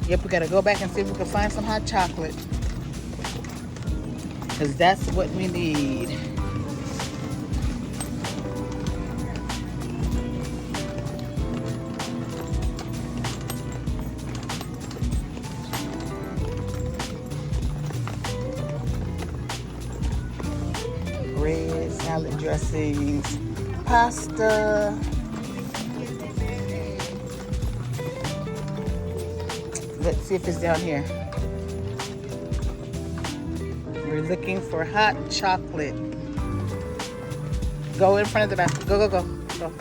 Yep, we gotta go back and see if we can find some hot chocolate. Because that's what we need. Bread, salad dressings, pasta. Let's see if it's down here. We're looking for hot chocolate. Go in front of the basket. Go, go, go. Go.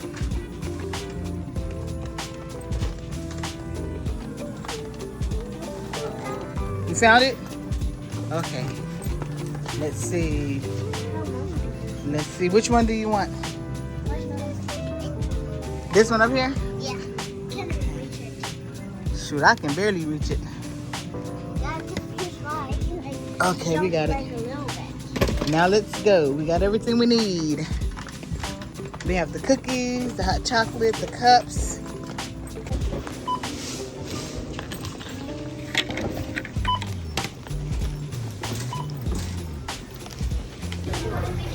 You found it? Okay. Let's see. Let's see. Which one do you want? This one up here? Yeah. Can I reach it? Shoot, I can barely reach it. Yeah, just try. Okay, we got it. Like a little bit. Now let's go. We got everything we need. We have the cookies, the hot chocolate, the cups.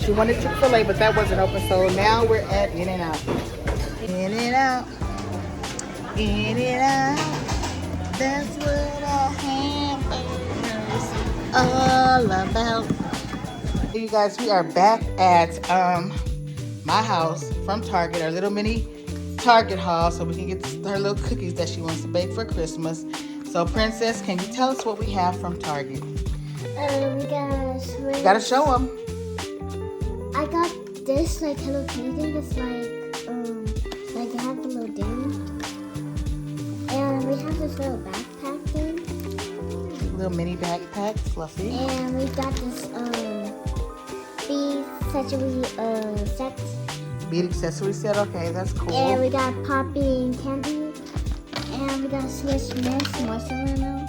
She wanted Chick-fil-A, but that wasn't open, so now we're at In-N-Out. In-N-Out. In-N-Out. That's what a hamburger's all about. You guys, we are back at my house from Target, our little mini Target haul, so we can get her little cookies that she wants to bake for Christmas. So, Princess, can you tell us what we have from Target? We got Swiss. You gotta show them. I got this like Hello Kitty thing. It's like it has a little ding. And we have this little backpack thing. Little mini backpack, fluffy. And we got this bead accessory set. Bead accessory set, okay, that's cool. And we got popping candy. And we got Swiss Miss marshmallow.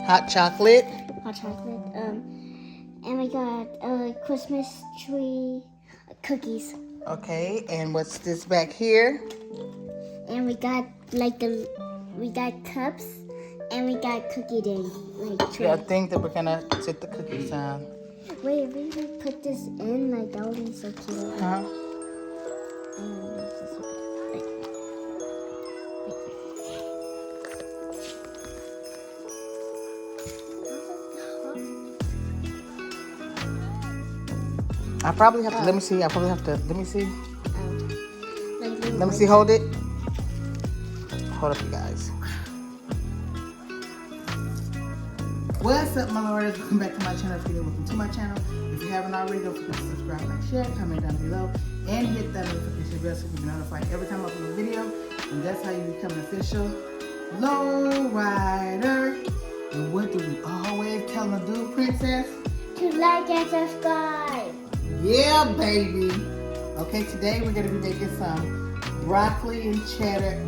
Hot chocolate. Hot chocolate. And we got Christmas tree cookies. Okay, and what's this back here? And we got we got cups, and we got cookie ding tray. Yeah, I think that we're gonna sit the cookies on. Wait, if we could put this in, that would be so cute. Huh? I probably have to, let me see, let me see. Let me see, hold it. Hold up, you guys. What's up, my LoRyders? Welcome back to my channel. If you're welcome to my channel. If you haven't already, don't forget to subscribe, like, share, comment down below, and hit that notification bell so you can be notified every time I upload a video. And that's how you become an official LoRyder. And what do we always tell them to do, Princess? To like and subscribe. Yeah, baby. Okay, today we're gonna be making some broccoli cheddar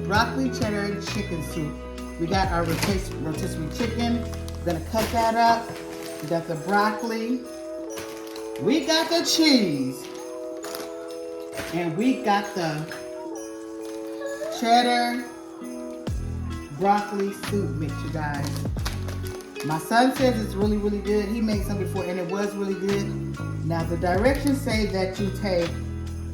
chicken soup. We got our rotisserie chicken. We're gonna cut that up. We got the broccoli. We got the cheese. And we got the cheddar broccoli soup mix, you guys. My son says it's really, really good. He made some before and it was really good. Now the directions say that you take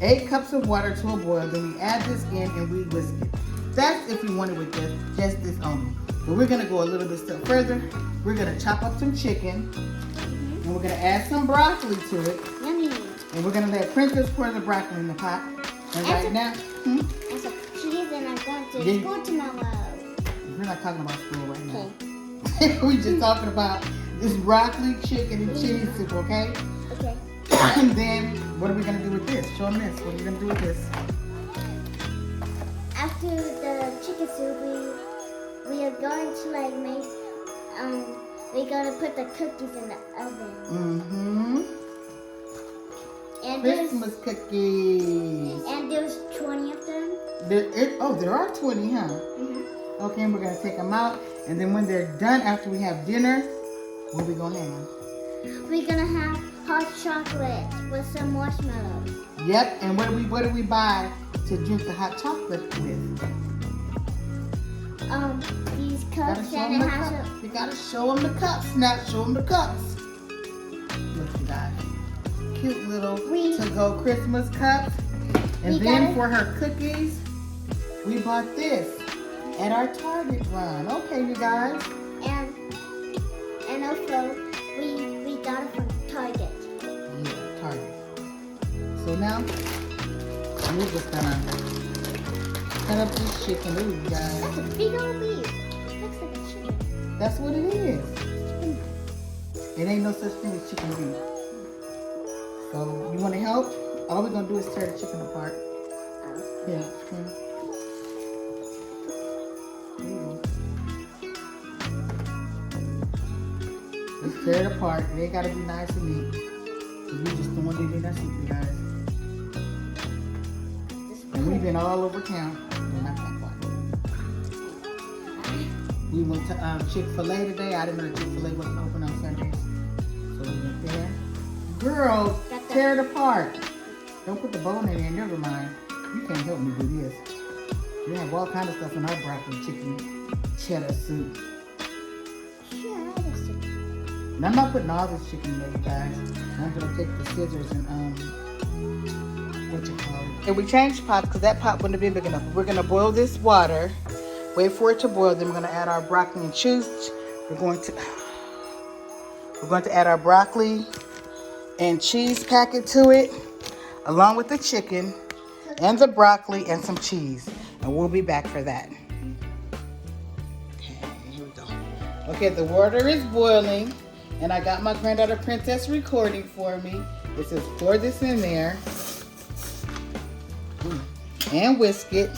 8 cups of water to a boil, then we add this in and we whisk it. That's if you want it with just this only. But we're gonna go a little bit step further. We're gonna chop up some chicken and we're gonna add some broccoli to it. Yummy. And we're gonna let Princess pour the broccoli in the pot. And right now, and some cheese, and I'm going to school tomorrow. We're not talking about school right now. Okay. We're just talking about this broccoli, chicken, and cheese soup, okay? Okay. And then, what are we going to do with this? Show them this. What are we going to do with this? After the chicken soup, we are going to make, we're going to put the cookies in the oven. Mm-hmm. And Christmas cookies. And there's 20 of them. There are 20, huh? Mm-hmm. Okay, and we're going to take them out. And then when they're done, after we have dinner, what are we going to have? We're going to have hot chocolate with some marshmallows. Yep, and what do we buy to drink the hot chocolate with? these cups and it has a... You gotta show them the cups now. Show them the cups. Look at that. Cute little to-go Christmas cups. And then for her cookies, we bought this at our Target run. Okay, you guys. And also, we got it from Target. Yeah, Target. So now, we're just gonna cut up this chicken. Ooh, you guys. That's a big old beef. It looks like a chicken. That's what it is. It ain't no such thing as chicken beef. So, you wanna help? All we're gonna do is tear the chicken apart. Yeah. Let's tear it apart. It ain't gotta be nice and neat. Cause we just don't want to do that soup, you guys. And we've been all over town. Well, not that far. We went to Chick-fil-A today. I didn't know Chick-fil-A wasn't open on Sundays. So we went there. Girl, tear it apart. Don't put the bone in there, never mind. You can't help me do this. We have all kind of stuff in our broccoli chicken cheddar soup. And I'm not putting all this chicken in there, you guys. I'm gonna take the scissors and what you call it. And we changed pots because that pot wouldn't have been big enough. We're gonna boil this water, wait for it to boil. Then we're gonna add our broccoli and cheese. We're going to add our broccoli and cheese packet to it, along with the chicken and the broccoli and some cheese. And we'll be back for that. Okay, here we go. Okay, the water is boiling. And I got my granddaughter Princess recording for me. It says pour this in there. And whisk it.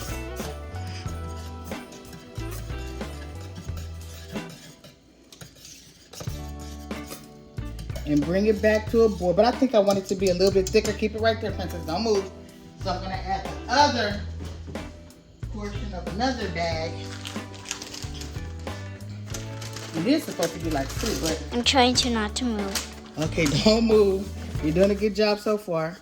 And bring it back to a boil. But I think I want it to be a little bit thicker. Keep it right there, Princess. Don't move. So I'm going to add the other portion of another bag. It is supposed to be like soup, but... I'm trying to not to move. Okay, don't move. You're doing a good job so far.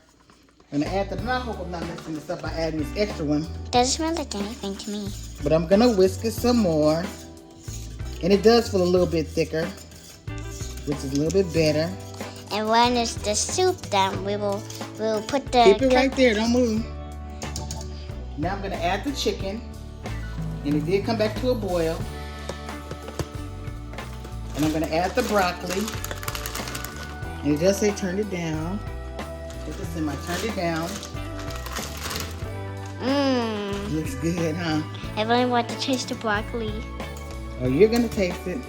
I'm going to add the... I hope I'm not messing this up by adding this extra one. Doesn't smell like anything to me. But I'm going to whisk it some more. And it does feel a little bit thicker, which is a little bit better. And when it's the soup done, we'll put the... Keep it right there. Don't move. Now I'm going to add the chicken. And it did come back to a boil. And I'm going to add the broccoli. And it does say turn it down. Put this in my turn it down. Mmm. Looks good, huh? I really want to taste the broccoli. Oh, you're going to taste it.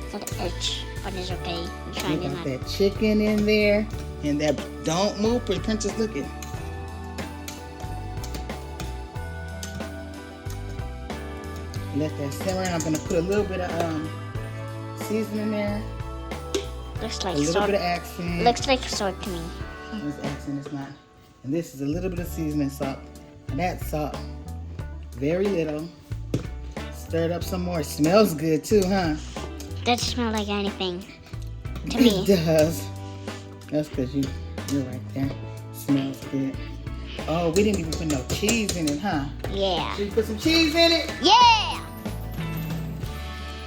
It's an itch, but it's okay. I'm trying You to got not... that chicken in there. And that, don't move, Princess, look at. Let that simmer, and I'm gonna put a little bit of seasoning there. Looks like a little salt. bit of accent. Looks like salt to me. This accent is not. And this is a little bit of seasoning salt. And that salt, very little. Stir it up some more. It smells good too, huh? Doesn't smell like anything to me. It does. That's because you're right there. Smells good. Oh, we didn't even put no cheese in it, huh? Yeah. Should we put some cheese in it? Yeah!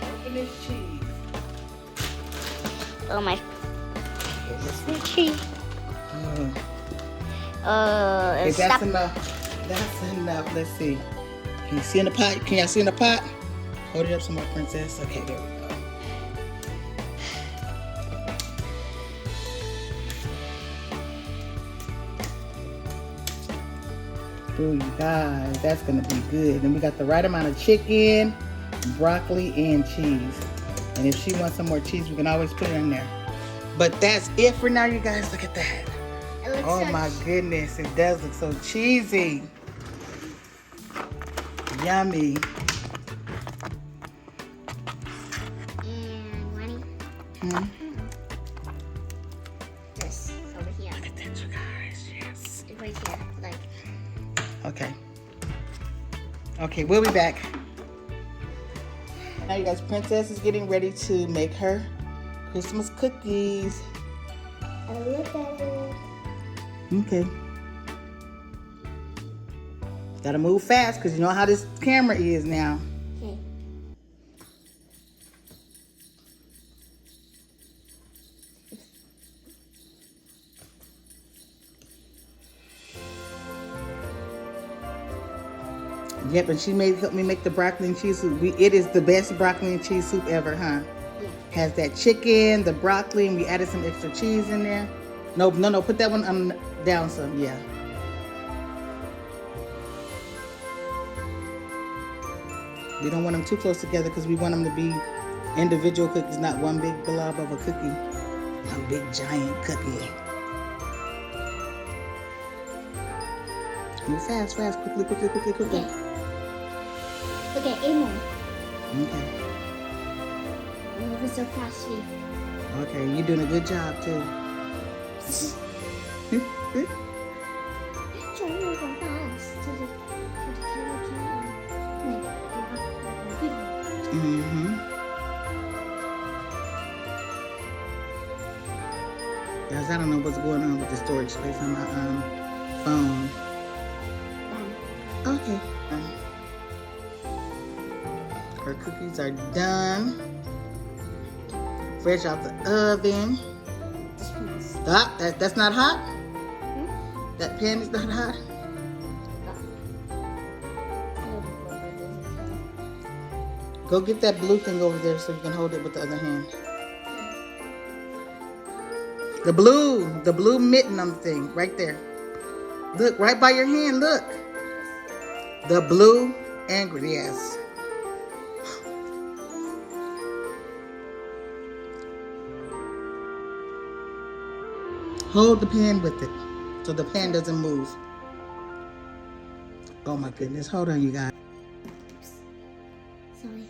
Open this cheese. Oh my. Is this cheese? Okay, Stop. that's enough. That's enough. Let's see. Can you see in the pot? Can y'all see in the pot? Hold it up some more, Princess. Okay, there we go. Ooh, you guys, that's gonna be good. And we got the right amount of chicken, broccoli, and cheese. And if she wants some more cheese, we can always put it in there. But that's it for now, you guys. Look at that. Oh my goodness, it does look so cheesy. Yummy. And money. This over here. Look at that, you guys. Yes. Right here, like. Okay. Okay, we'll be back. Now, you guys, Princess is getting ready to make her Christmas cookies. I look at it. Okay. Gotta move fast because you know how this camera is now. Okay. Yep, and she helped me make the broccoli and cheese soup. It is the best broccoli and cheese soup ever, huh? Yeah. Has that chicken, the broccoli, and we added some extra cheese in there. No, put that one down some, yeah. We don't want them too close together because we want them to be individual cookies, not one big blob of a cookie. One big giant cookie. Move fast, quickly. Okay. Okay, 8 more. Okay. I'm moving so fast, Steve. Okay, you're doing a good job too. Try to move so fast so the camera can Mm-hmm. Guys, I don't know what's going on with the storage space on my phone. Okay. Her cookies are done. Fresh out the oven. Stop. That's not hot? That pan is not hot? Go get that blue thing over there so you can hold it with the other hand. The blue mitten on the thing, right there. Look, right by your hand, look. The blue angry, yes. Hold the pan with it so the pan doesn't move. Oh my goodness, hold on you guys. Sorry.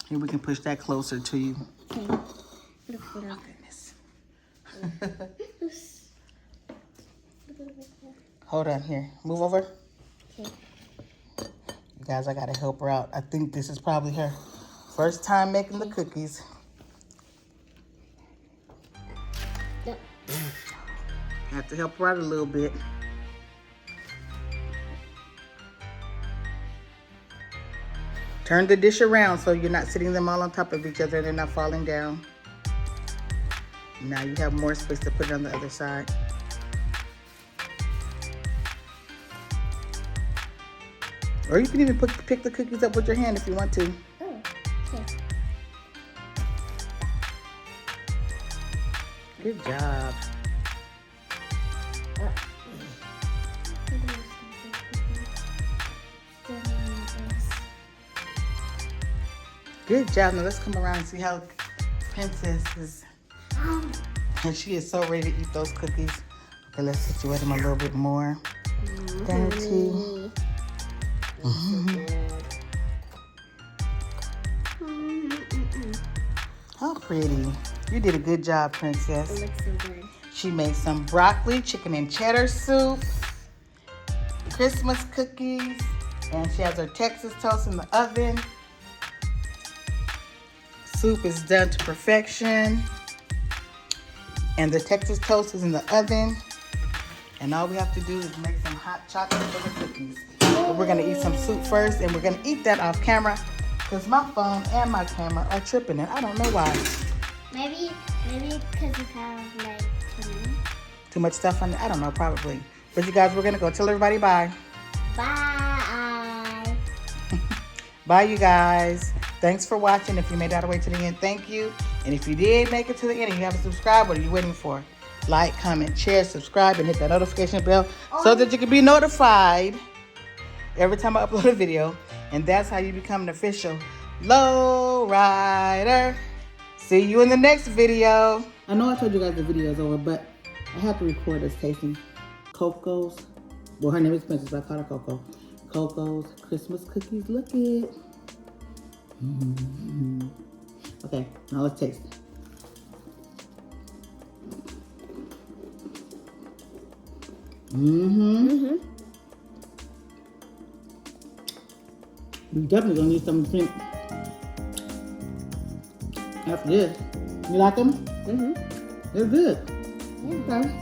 Here we can push that closer to you. Okay. Oh my goodness. Hold on here. Move over. Okay. You guys, I gotta help her out. I think this is probably her first time making the cookies. Yep. I have to help her out a little bit. Turn the dish around so you're not sitting them all on top of each other and they're not falling down. Now you have more space to put it on the other side. Or you can even pick the cookies up with your hand if you want to. Oh, okay. Good job. Good job. Now let's come around and see how Princess is. And she is so ready to eat those cookies. Okay, let's situate them a little bit more. Dirty. How pretty. You did a good job, Princess. It looks so good. She made some broccoli, chicken and cheddar soup, Christmas cookies, and she has her Texas toast in the oven. Soup is done to perfection. And the Texas toast is in the oven. And all we have to do is make some hot chocolate for the cookies. But we're gonna eat some soup first, and we're gonna eat that off camera because my phone and my camera are tripping, and I don't know why. Maybe because you have like Too much stuff on it? I don't know, probably. But you guys, we're gonna go. Tell everybody bye. Bye. Bye, you guys. Thanks for watching. If you made it all the way to the end, thank you. And if you did make it to the end and you haven't subscribed, what are you waiting for? Like, comment, share, subscribe, and hit that notification bell so that you can be notified every time I upload a video. And that's how you become an official LoRyder. See you in the next video. I know I told you guys the video is over, but I have to record us tasting Coco's. Well, her name is Princess, but I call her Coco. Coco's Christmas cookies. Look it. Mm-hmm. Okay, now let's taste it. Mm-hmm. You definitely gonna need something to drink after this. You like them? Mm-hmm. They're good. Yeah. Okay.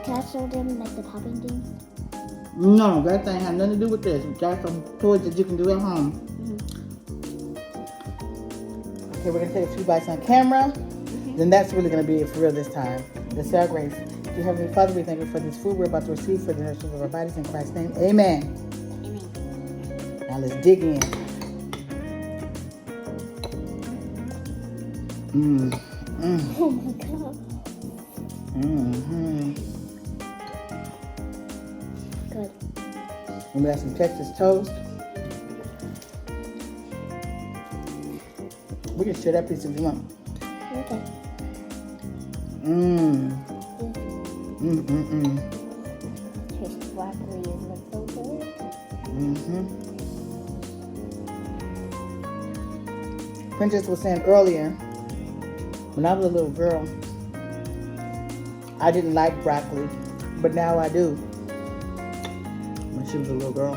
can I show them like the topping things? No, that thing has nothing to do with this. That's some toys that you can do at home. Okay, we're gonna take a few bites on camera. Then that's really gonna be it for real this time. Let's say our grace. Dear Heavenly Father, we thank you for this food we're about to receive for the nourishment of our bodies in Christ's name. Amen. Amen. Now let's dig in. Oh my god. Good. And we got some Texas toast. We can share that piece if you want. Okay. Taste broccoli is like so good. Princess was saying earlier, when I was a little girl, I didn't like broccoli, but now I do. When she was a little girl.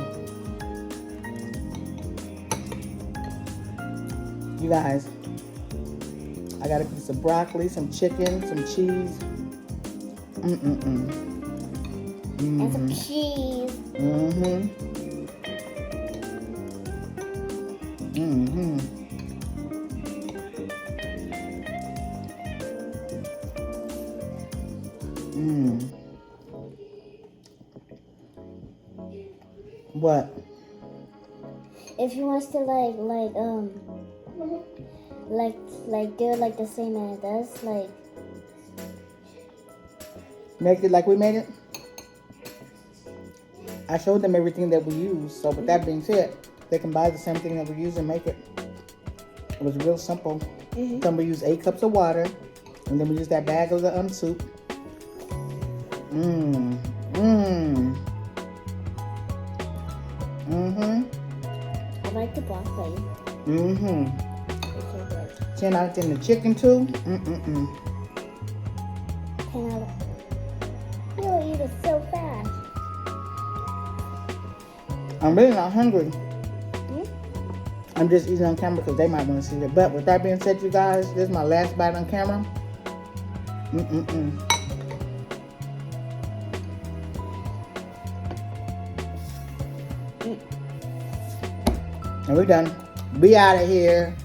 You guys, I got a piece of broccoli, some chicken, some cheese. And some cheese. What? If he wants to do it like the same as it does, like Make it like we made it? I showed them everything that we use. So with that being said, they can buy the same thing that we use and make it. It was real simple. Then we use 8 cups of water. And then we use that bag of the soup. I like the broccoli. It's so good. 10 out of 10 the chicken too. 10 out of. You'll eat it so fast. I'm really not hungry. I'm just eating on camera because they might want to see it. But with that being said, you guys, this is my last bite on camera. And we're done. We out of here.